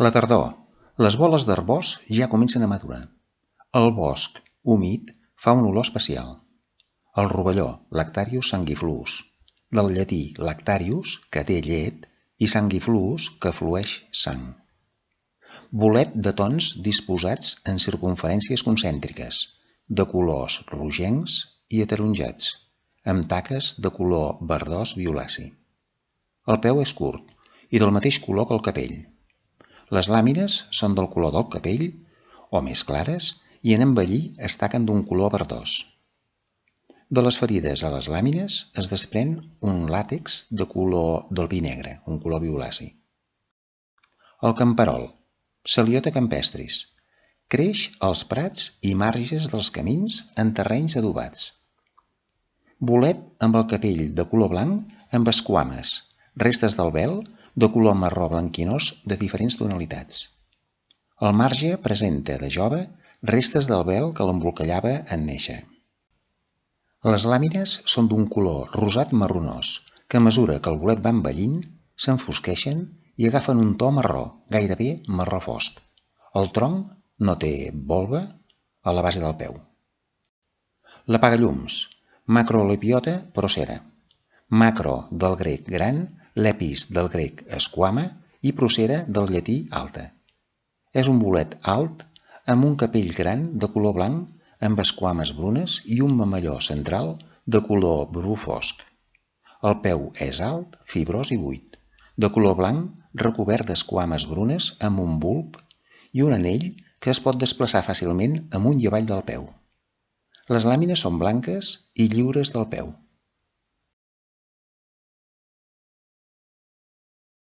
La tardor. Les boles d'arboç ja comencen a madurar. El bosc humit fa un olor especial. El rovelló, Lactarius sanguifluus, del llatí lactarius, que té llet, i sanguifluus, que flueix sang. Bolet de tons disposats en circumferències concèntriques, de colors rogencs i ataronjats, amb taques de color verdós violaci. El peu és curt i del mateix color que el capell. Les làmines són del color del capell o més clares i en envellir es taquen d'un color verdós. De les ferides a les làmines es desprèn un làtex de color del vi negre, un color violaci. El camperol, Celiota campestris, creix als prats i marges dels camins en terrenys adobats. Bolet amb el capell de color blanc amb esquames, restes del vel de color marró blanquinós de diferents tonalitats. El marge presenta de jove restes del vel que l'embolcallava en néixer. Les làmines són d'un color rosat marronós, que a mesura que el bolet va envellint, s'enfosqueixen i agafen un to marró, gairebé marró fosc. El tronc no té volva a la base del peu. L'apagallums, Macrolepiota procera. Macro del grec gran, lepis del grec esquama i procera del llatí alta. És un bolet alt amb un capell gran de color blanc amb esquames brunes i un mamelló central de color bru fosc. El peu és alt, fibrós i buit, de color blanc recobert d'esquames brunes amb un bulb i un anell que es pot desplaçar fàcilment amunt i avall del peu. Les làmines són blanques i lliures del peu.